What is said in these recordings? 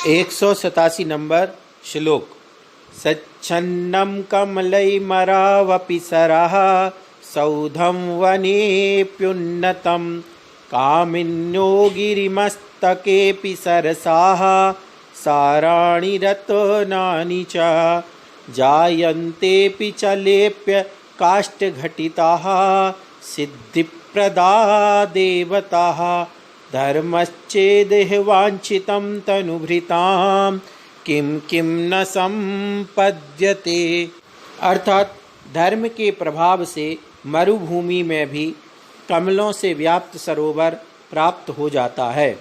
187 number श्लोक। सच्छन्नं कमलैर्मरावपि सरः सौधं वनेऽप्युन्नतं कामिन्यो गिरिमस्तकेऽपि सरसाः साराणि रत्नानि च जायन्तेऽपि च लेप्य काष्ठघटिताः सिद्धिप्रदा देवताः धर्मश्चेदेह वाञ्छितं तनुभृतां किम किम न संपद्यते। अर्थात धर्म के प्रभाव से मरुभूमि में भी कमलों से व्याप्त सरोवर प्राप्त हो जाता है,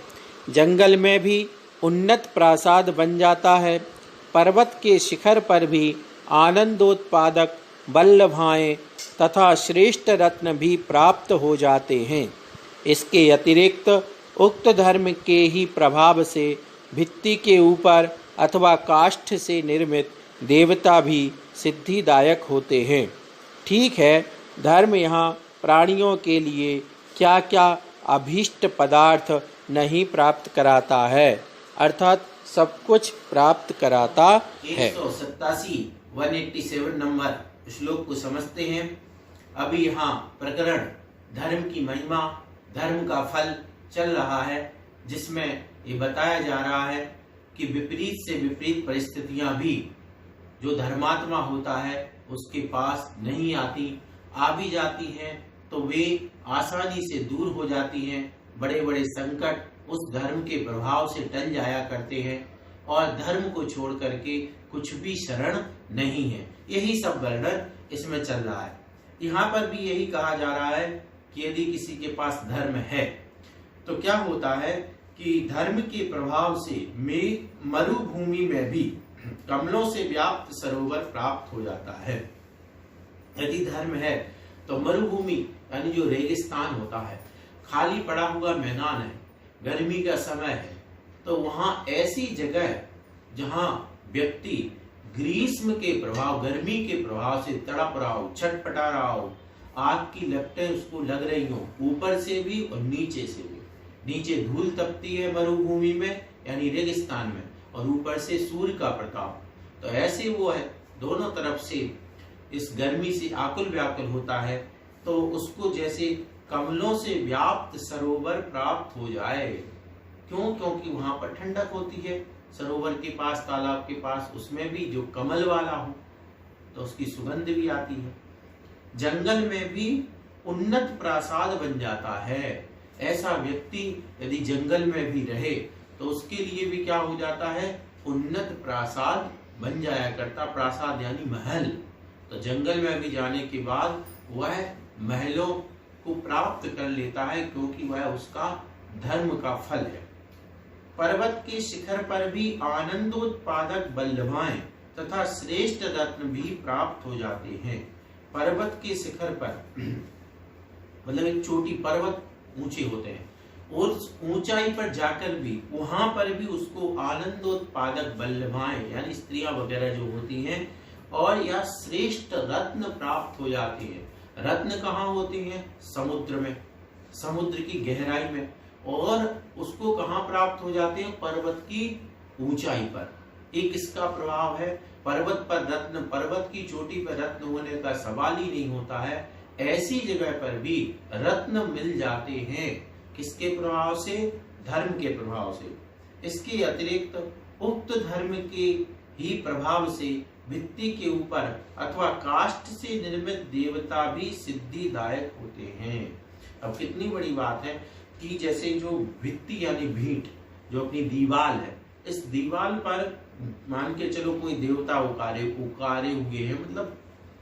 जंगल में भी उन्नत प्रासाद बन जाता है, पर्वत के शिखर पर भी आनंदोत्पादक बल्लभाएं तथा श्रेष्ठ रत्न भी प्राप्त हो जाते हैं। इसके अतिरिक्त उक्त धर्म के ही प्रभाव से भित्ति के ऊपर अथवा काष्ठ से निर्मित देवता भी सिद्धिदायक होते हैं। ठीक है, धर्म यहाँ प्राणियों के लिए क्या क्या अभीष्ट पदार्थ नहीं प्राप्त कराता है, अर्थात सब कुछ प्राप्त कराता है। 187 नंबर श्लोक को समझते हैं। अभी यहाँ प्रकरण धर्म की महिमा, धर्म का फल चल रहा है, जिसमें ये बताया जा रहा है कि विपरीत से विपरीत परिस्थितियां भी जो धर्मात्मा होता है उसके पास नहीं आती, आ भी जाती हैं तो वे आसानी से दूर हो जाती हैं। बड़े बड़े संकट उस धर्म के प्रभाव से टल जाया करते हैं और धर्म को छोड़ करके कुछ भी शरण नहीं है। यही सब वर्णन इसमें चल रहा है। यहाँ पर भी यही कहा जा रहा है कि यदि किसी के पास धर्म है तो क्या होता है कि धर्म के प्रभाव से मरुभूमि में भी कमलों से व्याप्त सरोवर प्राप्त हो जाता है। यदि धर्म है तो मरुभूमि यानी जो रेगिस्तान होता है, खाली पड़ा हुआ मैदान है, गर्मी का समय है, तो वहां ऐसी जगह जहां व्यक्ति ग्रीष्म के प्रभाव, गर्मी के प्रभाव से तड़प रहा हो, छटपटा रहा हो, आग की लपटें उसको लग रही हो, ऊपर से भी और नीचे से भी। नीचे धूल तपती है मरुभूमि में यानी रेगिस्तान में, और ऊपर से सूर्य का प्रताप। तो ऐसे वो है, दोनों तरफ से इस गर्मी से आकुल व्याकुल होता है, तो उसको जैसे कमलों से व्याप्त सरोवर प्राप्त हो जाए। क्यों? क्योंकि वहां पर ठंडक होती है, सरोवर के पास, तालाब के पास, उसमें भी जो कमल वाला हो तो उसकी सुगंध भी आती है। जंगल में भी उन्नत प्रासाद बन जाता है। ऐसा व्यक्ति यदि जंगल में भी रहे तो उसके लिए भी क्या हो जाता है, उन्नत प्रासाद बन जाया करता। प्रासाद यानी महल। तो जंगल में भी जाने के बाद वह महलों को प्राप्त कर लेता है, क्योंकि वह उसका धर्म का फल है। पर्वत के शिखर पर भी आनंदोत्पादक बल्लभाएं तथा श्रेष्ठ रत्न भी प्राप्त हो जाते हैं। पर्वत के शिखर पर मतलब एक छोटी पर्वत ऊंचे होते हैं, और ऊंचाई पर जाकर भी वहां पर भी उसको आनंदोत्पादक बल्लभाएं यानी स्त्रियां वगैरह जो होती हैं, और या श्रेष्ठ रत्न प्राप्त हो जाते हैं। रत्न कहाँ होते हैं? समुद्र में, समुद्र की गहराई में। और उसको कहाँ प्राप्त हो जाते हैं? पर्वत की ऊंचाई पर। एक इसका प्रभाव है, पर्वत पर रत्न, पर्वत की चोटी पर रत्न होने का सवाल ही नहीं होता है। ऐसी जगह पर भी रत्न मिल जाते हैं। किसके प्रभाव से? धर्म के प्रभाव से। इसके अतिरिक्त उक्त धर्म के ही प्रभाव से भित्ति के ऊपर अथवा काष्ठ से निर्मित देवता भी सिद्धिदायक होते हैं। अब कितनी बड़ी बात है कि जैसे जो भित्ति यानी भींट, जो अपनी दीवाल है, इस दीवाल पर मान के चलो कोई देवता उकारे हुए हैं, मतलब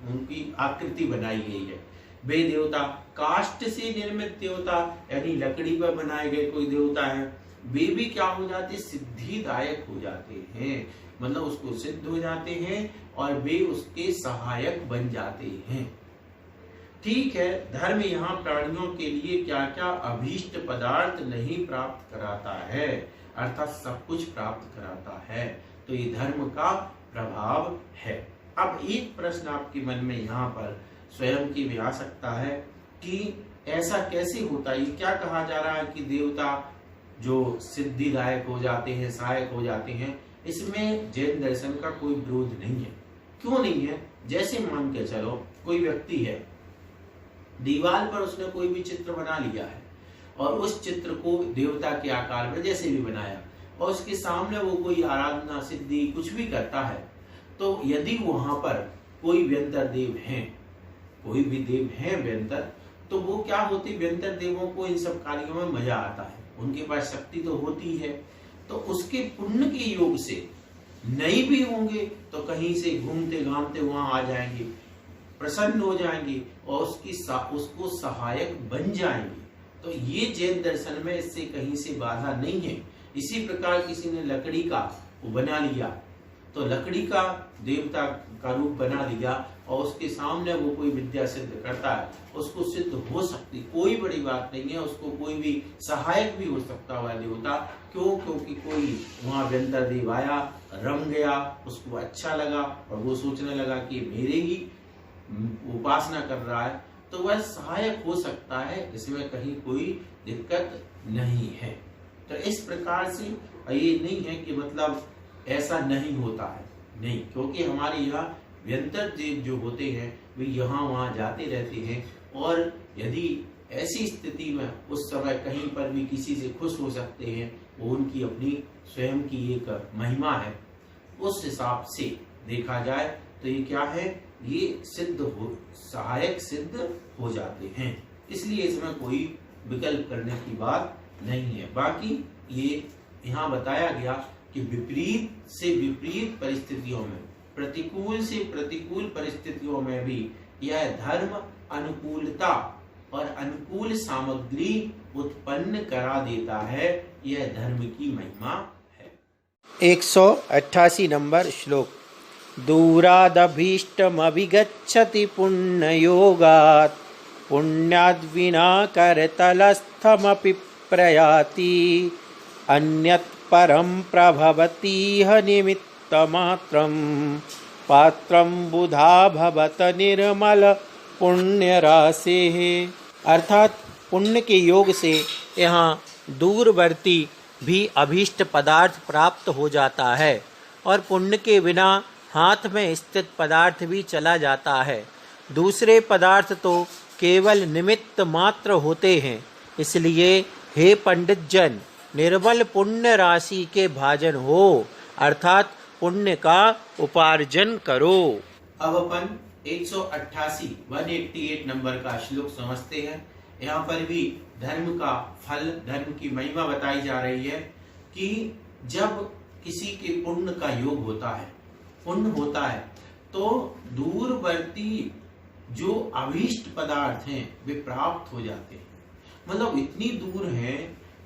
उनकी आकृति बनाई गई है। वे देवता काष्ठ से निर्मित देवता यानी लकड़ी पर बनाए गए कोई देवता है, वे भी क्या हो जाते? सिद्धिदायक हो जाते हैं। मतलब उसको सिद्ध हो जाते हैं और वे उसके सहायक बन जाते हैं। ठीक है, धर्म यहाँ प्राणियों के लिए क्या क्या अभीष्ट पदार्थ नहीं प्राप्त कराता है, अर्थात सब कुछ प्राप्त कराता है। तो ये धर्म का प्रभाव है। अब एक प्रश्न आपके मन में यहाँ पर स्वयं की भी आ सकता है कि ऐसा कैसे होता है? ये क्या कहा जा रहा है कि देवता जो सिद्धिदायक हो जाते हैं, सहायक हो जाते हैं, इसमें जैन दर्शन का कोई विरोध नहीं है। क्यों नहीं है? जैसे मान के चलो कोई व्यक्ति है, दीवार पर उसने कोई भी चित्र बना लिया है और उस चित्र को देवता के आकार में जैसे भी बनाया और उसके सामने वो कोई आराधना सिद्धि कुछ भी करता है, तो यदि वहां पर कोई व्यंतर देव हैं, कोई भी देव हैं व्यंतर, तो वो क्या होते, व्यंतर देवों को इन सब कार्यों में मजा आता है, उनके पास शक्ति तो होती है, तो उसके पुण्य के योग से नहीं भी होंगे तो कहीं से घूमते घामते वहां आ जाएंगे, प्रसन्न हो जाएंगे और उसको सहायक बन जाएंगे। तो ये जैन दर्शन में इससे कहीं से बाधा नहीं है। इसी प्रकार किसी ने लकड़ी का वो बना लिया, तो लकड़ी का देवता का रूप बना लिया और उसके सामने वो कोई विद्या सिद्ध करता है, उसको सिद्ध हो सकती, कोई बड़ी बात नहीं है, उसको कोई भी सहायक भी हो सकता है देवता। क्यों? क्योंकि कोई वहां व्यंतर देव आया, रम गया, उसको अच्छा लगा और वो सोचने लगा कि मेरे ही उपासना कर रहा है, तो वह सहायक हो सकता है, इसमें कहीं कोई दिक्कत नहीं है। तो इस प्रकार से ये नहीं है कि मतलब ऐसा नहीं होता है, नहीं, क्योंकि हमारे यहाँ व्यंतर देव जो होते हैं वे यहाँ वहाँ जाते रहते हैं और यदि ऐसी स्थिति में उस समय कहीं पर भी किसी से खुश हो सकते हैं, वो उनकी अपनी स्वयं की एक महिमा है। उस हिसाब से देखा जाए तो ये क्या है, ये सिद्ध हो, सहायक सिद्ध हो जाते हैं, इसलिए इसमें कोई विकल्प करने की बात नहीं है। बाकी ये यहाँ बताया गया कि विपरीत से विपरीत परिस्थितियों में, प्रतिकूल से प्रतिकूल परिस्थितियों में भी यह धर्म अनुकूलता और अनुकूल सामग्री उत्पन्न करा देता है, यह धर्म की महिमा है। 188 नंबर श्लोक। दूरादभीष्टमभिगच्छति पुण्ययोगात् पुण्याद्विना करतलस्थमपि प्रयाति अन्यत् परं प्रभवतीह निमित्तमात्रं पात्रं बुधा भवत निर्मल पुण्य राशेः। अर्थात पुण्य के योग से यहाँ दूरवर्ती भी अभीष्ट पदार्थ प्राप्त हो जाता है और पुण्य के बिना हाथ में स्थित पदार्थ भी चला जाता है। दूसरे पदार्थ तो केवल निमित्त मात्र होते हैं। इसलिए हे पंडित जन, निर्मल पुण्य राशि के भाजन हो, अर्थात पुण्य का उपार्जन करो। अब अपन 188 नंबर का श्लोक समझते हैं। यहाँ पर भी धर्म का फल, धर्म की महिमा बताई जा रही है कि जब किसी के पुण्य का योग होता है, पुण्य होता है, तो दूरवर्ती जो अभीष्ट पदार्थ हैं वे प्राप्त हो जाते हैं। मतलब इतनी दूर है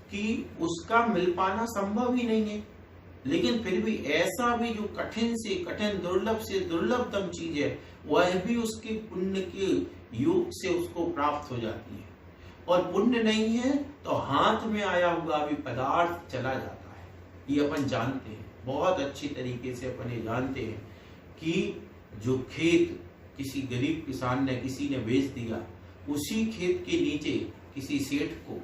कि उसका मिल पाना संभव ही नहीं है, लेकिन फिर भी ऐसा भी जो कठिन से कठिन, दुर्लभ से दुर्लभतम चीज है, वह भी उसके पुण्य के योग से उसको प्राप्त हो जाती है। और पुण्य नहीं है तो हाथ में आया हुआ भी पदार्थ चला जाता है। ये अपन जानते हैं, बहुत अच्छी तरीके से अपन ये जानते हैं कि जो खेत किसी गरीब किसान ने, किसी ने बेच दिया, उसी खेत के नीचे किसी सेठ को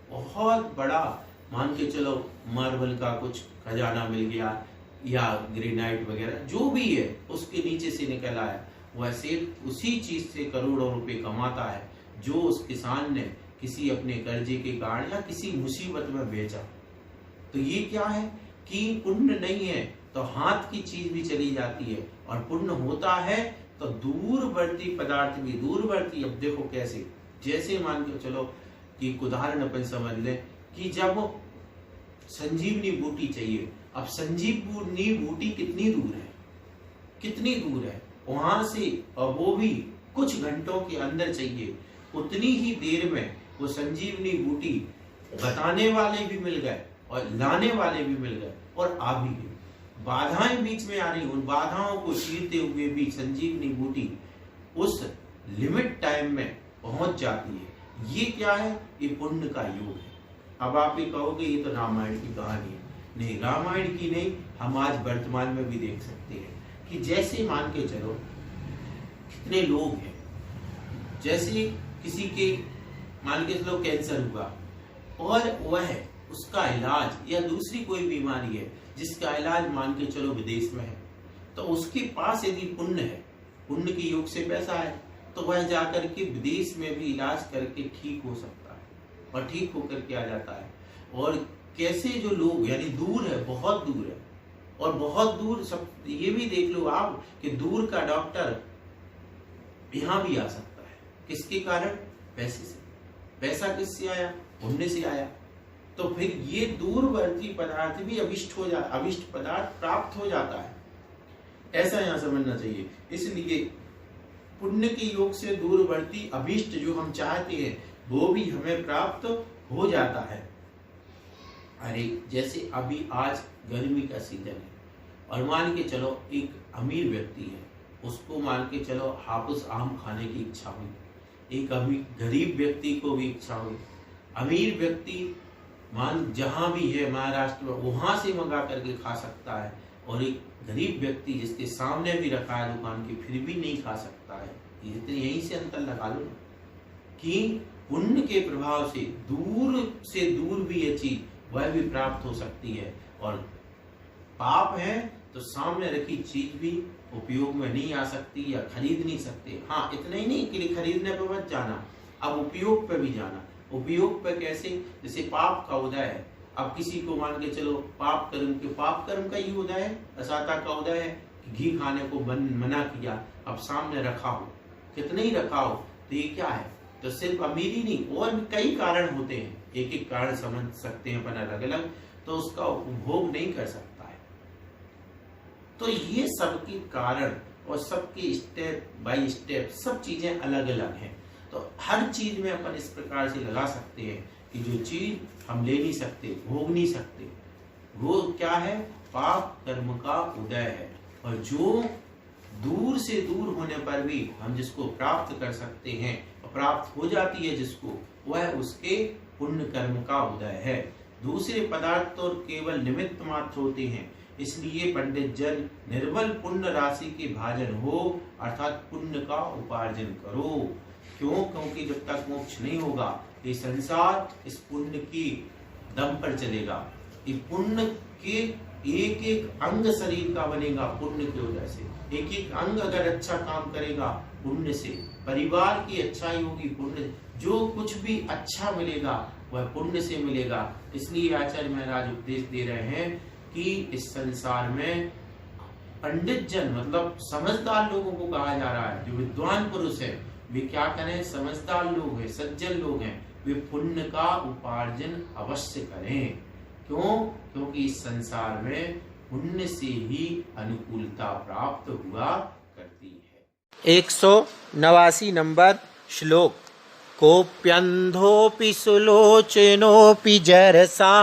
बहुत बड़ा, मान के चलो मार्बल का कुछ खजाना मिल गया या ग्रेनाइट वगैरह जो भी है, उसके नीचे से निकल आया। वह सेठ उसी चीज से करोड़ों रुपए कमाता है जो उस किसान ने किसी अपने कर्जे के कारण या किसी मुसीबत में बेचा। तो ये क्या है कि पुण्य नहीं है तो हाथ की चीज भी चली जाती है, और पुण्य होता है तो दूरवर्ती पदार्थ भी दूरवर्ती। अब देखो कैसे, जैसे मान के चलो कि उदाहरण अपन समझ लें कि जब संजीवनी बूटी चाहिए, अब संजीवनी बूटी कितनी दूर है, कितनी दूर है वहां से, और वो भी कुछ घंटों के अंदर चाहिए। उतनी ही देर में वो संजीवनी बूटी बताने वाले भी मिल गए और लाने वाले भी मिल गए और आ भी गए। बाधाएं बीच में आ रही, उन बाधाओं को चीरते हुए भी संजीवनी बूटी उस लिमिट टाइम में पहुंच जाती है। ये क्या है? ये पुण्य का योग है। अब आप ये कहोगे ये तो रामायण की कहानी है। नहीं, रामायण की नहीं, हम आज वर्तमान में भी देख सकते हैं कि जैसे मान के चलो कितने लोग हैं, जैसे किसी के मान के चलो कैंसर हुआ और वह उसका इलाज या दूसरी कोई बीमारी है जिसका इलाज मान के चलो विदेश में है, तो उसके पास यदि पुण्य है, पुण्य के योग से पैसा है, तो वह जाकर के विदेश में भी इलाज करके ठीक हो सकता है और ठीक होकर के आ जाता है। और कैसे जो लोग यानी दूर है, बहुत दूर है और बहुत दूर, सब ये भी देख लो आप कि दूर का डॉक्टर यहाँ भी आ सकता है। किसके कारण? पैसे से। पैसा किससे आया? पुण्य से आया। तो फिर ये दूरवर्ती पदार्थ भी अभिष्ट पदार्थ प्राप्त हो जाता है, ऐसा यहाँ समझना चाहिए। इसलिए पुण्य के योग से दूरवर्ती अभिष्ट जो हम चाहते हैं वो भी हमें प्राप्त हो जाता है। अरे जैसे अभी आज गर्मी का सीजन है और मान के चलो एक अमीर व्यक्ति है, उसको मान के चलो हापुस आम खाने की इच्छा हुई, एक अभी गरीब व्यक्ति को भी इच्छा हुई। अमीर व्यक्ति मान जहां भी है महाराष्ट्र में वहां से मंगा करके खा सकता है, और एक गरीब व्यक्ति जिसके सामने भी रखा है दुकान की फिर भी नहीं खा सकता है। यहीं से अंतर लगा लो कि पुण्य के प्रभाव से दूर भी ये चीज वह भी प्राप्त हो सकती है, और पाप है तो सामने रखी चीज भी उपयोग में नहीं आ सकती या खरीद नहीं सकते। हाँ, इतना ही नहीं कि खरीदने पर मत जाना, अब उपयोग पे भी जाना। उपयोग पे कैसे? जैसे पाप का उदय है, अब किसी को मान के चलो पाप कर्म का ही उदय है, असाता का उदय है कि घी खाने को मना किया, अब सामने रखा हो, कितने ही रखा हो, तो ये क्या है? तो सिर्फ अमीरी नहीं और भी कई कारण होते हैं, एक एक कारण समझ सकते हैं अपन अलग अलग, तो उसका उपभोग नहीं कर सकता है। तो ये सबके कारण और सबके स्टेप बाय स्टेप सब चीजें अलग अलग हैं। तो हर चीज में अपन इस प्रकार से लगा सकते हैं कि जो चीज हम ले नहीं सकते, भोग नहीं सकते, वो क्या है? पाप कर्म का उदय है। और जो दूर से दूर होने पर भी हम जिसको प्राप्त कर सकते हैं और प्राप्त हो जाती है जिसको, वह उसके पुण्य कर्म का उदय है। दूसरे पदार्थ तो केवल निमित्त मात्र होते हैं। इसलिए पंडित जन निर्बल पुण्य राशि के भाजन हो, अर्थात पुण्य का उपार्जन करो। क्यों? क्योंकि जब तक मोक्ष नहीं होगा ये संसार इस पुण्य की दम पर चलेगा। ये पुण्य के एक एक अंग शरीर का बनेगा पुण्य की वजह से। एक एक अंग अगर अच्छा काम करेगा पुण्य से, परिवार की अच्छाई होगी पुण्य, जो कुछ भी अच्छा मिलेगा वह पुण्य से मिलेगा। इसलिए आचार्य महाराज उपदेश दे रहे हैं कि इस संसार में पंडित जन मतलब समझदार लोगों को कहा जा रहा है, जो विद्वान पुरुष है वे क्या करें? समझदार लोग हैं, सज्जन लोग हैं, वे पुण्य का उपार्जन अवश्य करें। क्यों? क्योंकि इस संसार में पुण्य से ही अनुकूलता प्राप्त हुआ करती है। 189 नंबर श्लोक। कोप्यन्धोऽपि सुलोचनोऽपि जरसा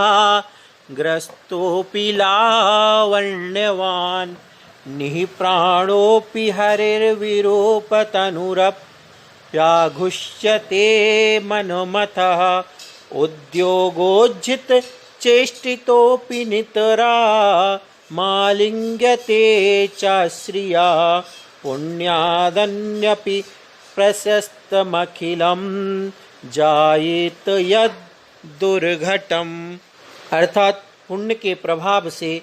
ग्रस्तोऽपि लावण्यवान् निःप्राणोऽपि हरिर्विरूपतनुरप्याघुष्यते मनोमथः उद्योगोज्झित चेष्टितोऽपि नितरा मालिङ्ग्यते च श्रिया पुण्यादन्यपि प्रशस्तमखिलं जायेत यद् दुर्घटम। अर्थात पुण्य के प्रभाव से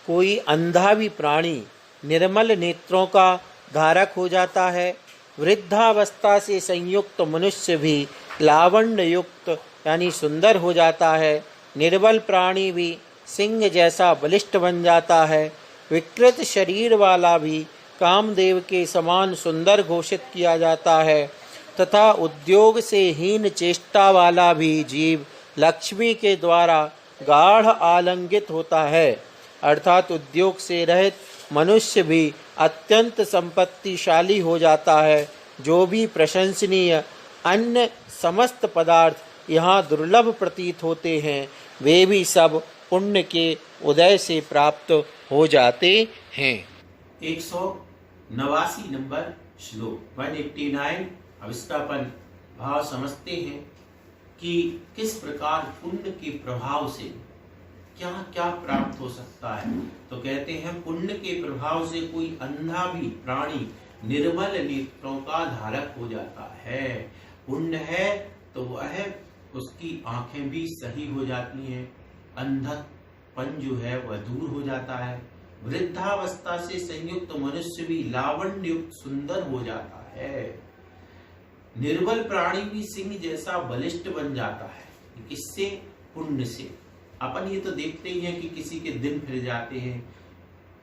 कोई अंधा भी प्राणी निर्मल नेत्रों का धारक हो जाता है। वृद्धावस्था से संयुक्त मनुष्य भी लावण्य युक्त यानी सुंदर हो जाता है। निर्बल प्राणी भी सिंह जैसा बलिष्ठ बन जाता है। विकृत शरीर वाला भी कामदेव के समान सुंदर घोषित किया जाता है तथा उद्योग से हीन चेष्टा वाला भी जीव लक्ष्मी के द्वारा गाढ़ आलिंगित होता है। अर्थात उद्योग से रहित मनुष्य भी अत्यंत संपत्तिशाली हो जाता है। जो भी प्रशंसनीय अन्य समस्त पदार्थ यहाँ दुर्लभ प्रतीत होते हैं वे भी सब पुण्य के उदय से प्राप्त हो जाते हैं। 189 नंबर श्लोक 189। अब इसका अपन भाव समझते हैं कि किस प्रकार पुण्य के प्रभाव से क्या क्या प्राप्त हो सकता है। तो कहते हैं पुण्य के प्रभाव से कोई अंधा भी प्राणी निर्मल नेत्रों का धारक हो जाता है। पुण्य है तो वह उसकी आंखें भी सही हो जाती हैं, अंधपन जो है वह दूर हो जाता है, वृद्धावस्था से संयुक्त मनुष्य भी लावण्य युक्त सुंदर हो जाता है, निर्बल प्राणी भी सिंह जैसा बलिष्ठ बन जाता है। किससे? पुण्य से। अपन ये तो देखते ही हैं कि किसी के दिन फिर जाते हैं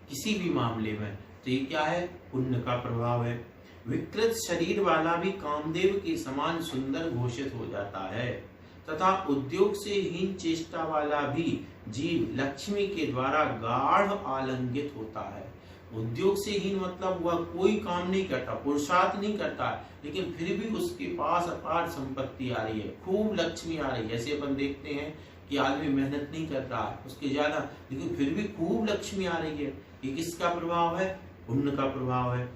किसी भी मामले में, तो ये क्या है? पुण्य का प्रभाव है। विकृत शरीर वाला भी कामदेव के समान सुंदर घोषित हो जाता है तथा उद्योग से हीन चेष्टा वाला भी जीव लक्ष्मी के द्वारा गाढ़ आलिंगित होता है। उद्योग से हीन मतलब वह कोई काम नहीं करता, पुरुषार्थ नहीं करता, लेकिन फिर भी उसके पास अपार संपत्ति आ रही है, खूब लक्ष्मी आ रही है। जैसे अपन देखते हैं कि आदमी मेहनत नहीं कर रहा है उसके ज्यादा, लेकिन फिर भी खूब लक्ष्मी आ रही है। ये किसका प्रभाव है? पुण्य का प्रभाव है।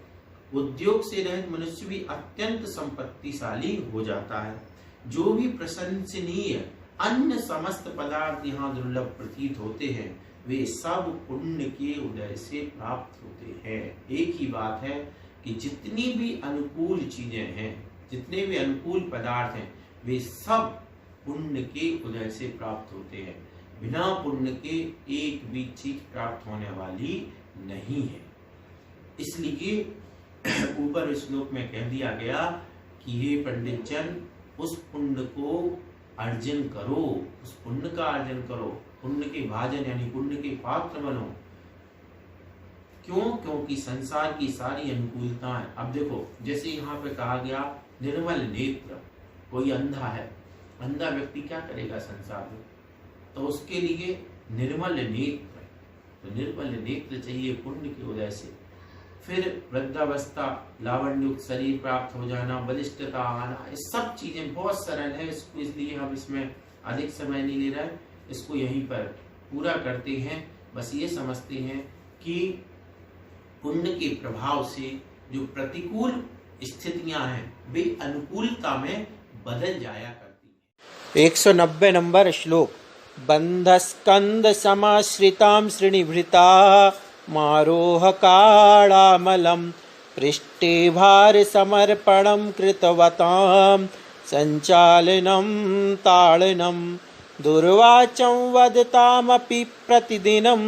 उद्योग से रहित मनुष्य भी अत्यंत संपत्तिशाली हो जाता है। जो भी प्रशंसनीय अन्य समस्त पदार्थ यहाँ दुर्लभ प्रतीत होते हैं वे सब पुण्य के उदय से प्राप्त होते हैं। एक ही बात है कि जितनी भी अनुकूल चीजें हैं, जितने भी अनुकूल पदार्थ हैं, वे सब पुण्य के उदय से प्राप्त होते हैं। बिना पुण्य के एक भी चीज प्राप्त होने वाली नहीं है। इसलिए ऊपर श्लोक में कह दिया गया कि हे पंडित जन, उस पुण्य को अर्जन करो, उस पुण्य का अर्जन करो, पुण्य के भाजन यानी पुण्य के पात्र बनो। क्यों? क्योंकि संसार की सारी अनुकूलताएं, अब देखो जैसे यहाँ पे कहा गया निर्मल नेत्र, कोई अंधा है, अंधा व्यक्ति क्या करेगा संसार में? तो उसके लिए निर्मल नेत्र, तो निर्मल नेत्र चाहिए पुण्य की वजह से। फिर वृद्धावस्था, लावण्युक्त शरीर प्राप्त हो जाना, बलिष्ठता आना, ये सब चीजें बहुत सरल है, इसको इसलिए हम इसमें अधिक समय नहीं ले रहे हैं, इसको यहीं पर पूरा करते हैं। बस ये समझते हैं कि पुण्य के प्रभाव से जो प्रतिकूल स्थितियां हैं वे अनुकूलता में बदल जाया करती हैं। 190 नंबर श्लोक। बंधस्कंद समाश्रितां श्रेणीभृता मारोह कालामलं पृष्ठे भार समर्पणं कृतवतां संचालनं ताड़नं दुर्वाचं वदतामपि प्रतिदिनं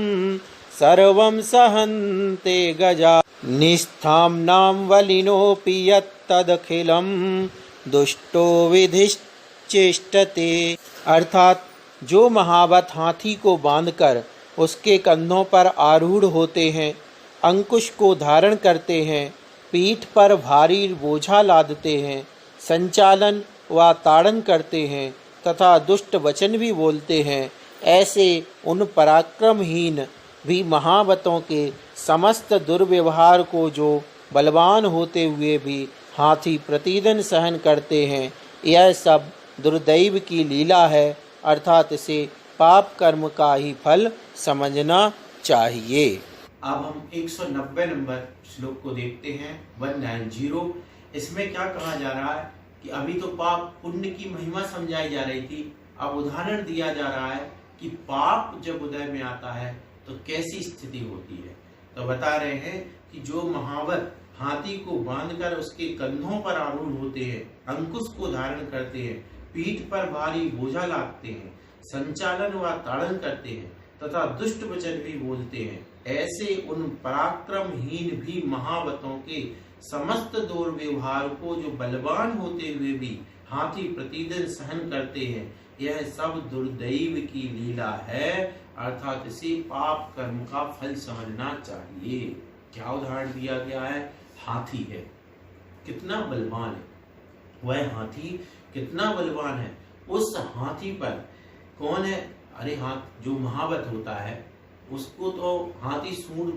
सर्वं सहन्ते गजा निस्थाम्नां वलिनोऽपि यत्तदखिलं दुष्टो विधिश्चेष्टते। अर्थात जो महावत हाथी को बांधकर उसके कंधों पर आरूढ़ होते हैं, अंकुश को धारण करते हैं, पीठ पर भारी बोझा लादते हैं, संचालन व ताड़न करते हैं तथा दुष्ट वचन भी बोलते हैं, ऐसे उन पराक्रमहीन भी महावतों के समस्त दुर्व्यवहार को जो बलवान होते हुए भी हाथी प्रतिदिन सहन करते हैं, यह सब दुर्दैव की लीला है। अर्थात इसे पाप कर्म का ही फल समझना चाहिए। अब हम 190 नंबर श्लोक को देखते हैं, 190। इसमें क्या कहा जा रहा है कि अभी तो पाप पुण्य की महिमा समझाई जा रही थी, अब उदाहरण दिया जा रहा है कि पाप जब उदय में आता है तो कैसी स्थिति होती है। तो बता रहे हैं कि जो महावत हाथी को बांधकर उसके कंधों पर आरूढ़ होते हैं, अंकुश को धारण करते हैं, पीठ पर भारी बोझा लादते हैं, संचालन व ताड़न करते हैं तथा दुष्ट वचन भी बोलते हैं, ऐसे उन पराक्रमहीन भी महावतों के समस्त दुर्व्यवहार को जो बलवान होते हुए भी हाथी प्रतिदिन सहन करते हैं, यह सब दुर्दैव की लीला है। अर्थात इसे पाप कर्म का फल समझना चाहिए। क्या उदाहरण दिया गया है? हाथी है, कितना बलवान है वह हाथी, कितना बलवान है। उस हाथी पर कौन है? अरे हाथ जो महावत होता है उसको तो हाथी सूंड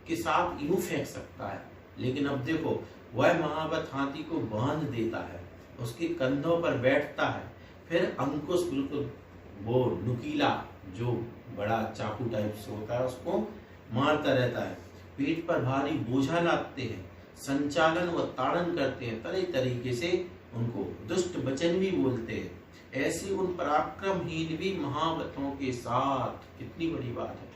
के साथ यूं फेंक सकता है, लेकिन अब देखो वह महावत हाथी को बांध देता है, उसके कंधों पर बैठता है, फिर अंकुश बिल्कुल वो नुकीला जो बड़ा चाकू टाइप से होता है उसको मारता रहता है, पीठ पर भारी बोझा लादते हैं, संचालन व ताड़न करते हैं, तरह तरीके से उनको दुष्ट वचन भी बोलते हैं। ऐसे उन पराक्रमहीन भी महावतों के साथ, कितनी बड़ी बात है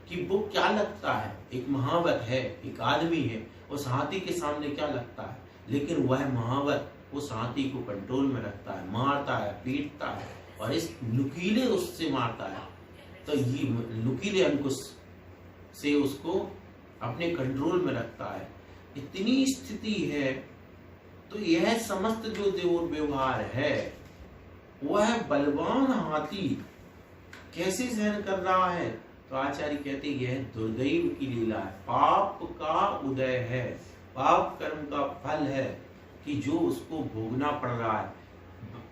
कि वो क्या लगता है, एक महावत है, एक आदमी है, उस हाथी के सामने क्या लगता है, लेकिन वह महावत उस हाथी को कंट्रोल में रखता है, मारता है, पीटता है और इस नुकीले उससे मारता है। तो ये नुकीले अंकुश से उसको अपने कंट्रोल में रखता है। इतनी स्थिति है। तो यह समस्त जो देव व्यवहार है वह बलवान हाथी कैसे सहन कर रहा है? तो आचार्य कहते यह दुर्दैव की लीला है, पाप का उदय है, पाप कर्म का फल है कि जो उसको भोगना पड़ रहा है।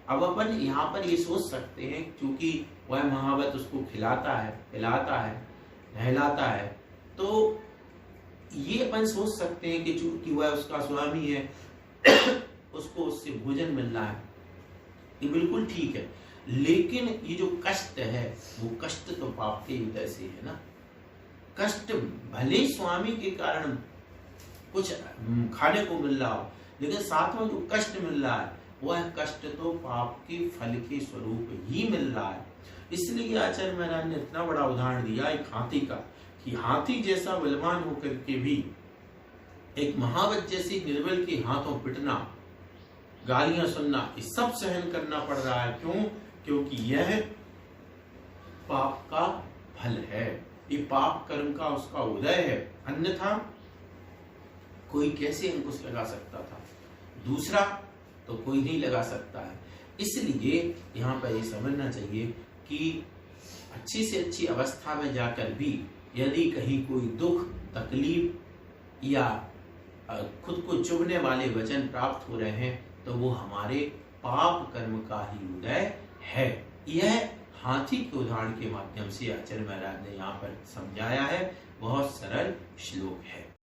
अब अपन यहाँ पर ये सोच सकते हैं क्योंकि वह महावत उसको खिलाता है, पिलाता है, नहलाता है, तो ये अपन सोच सकते हैं कि चूंकि वह उसका स्वामी है उसको उससे भोजन मिल रहा है, ये बिल्कुल ठीक है। लेकिन ये जो कष्ट है वो कष्ट तो पाप के उदय से है ना। कष्ट भले स्वामी के कारण कुछ खाने को मिल रहा हो, लेकिन साथ में जो कष्ट मिल रहा है वह कष्ट तो पाप के फल के स्वरूप ही मिल रहा है। इसलिए आचार्य महाराज ने इतना बड़ा उदाहरण दिया एक हाथी का, कि हाथी जैसा बलवान होकर के भी एक महावत जैसी निर्बल के हाथों पिटना, गालियां सुनना, ये सब सहन करना पड़ रहा है। क्यों? क्योंकि यह पाप का फल है, ये पाप कर्म का उसका उदय है, अन्यथा कोई कैसे अंकुश लगा सकता था? दूसरा तो कोई नहीं लगा सकता है। इसलिए यहाँ पर ये समझना चाहिए कि अच्छी से अच्छी अवस्था में जाकर भी यदि कहीं कोई दुख, तकलीफ या खुद को चुभने वाले वचन प्राप्त हो रहे हैं तो वो हमारे पाप कर्म का ही उदय है। यह हाथी के उदाहरण के माध्यम से आचार्य महाराज ने यहाँ पर समझाया है। बहुत सरल श्लोक है।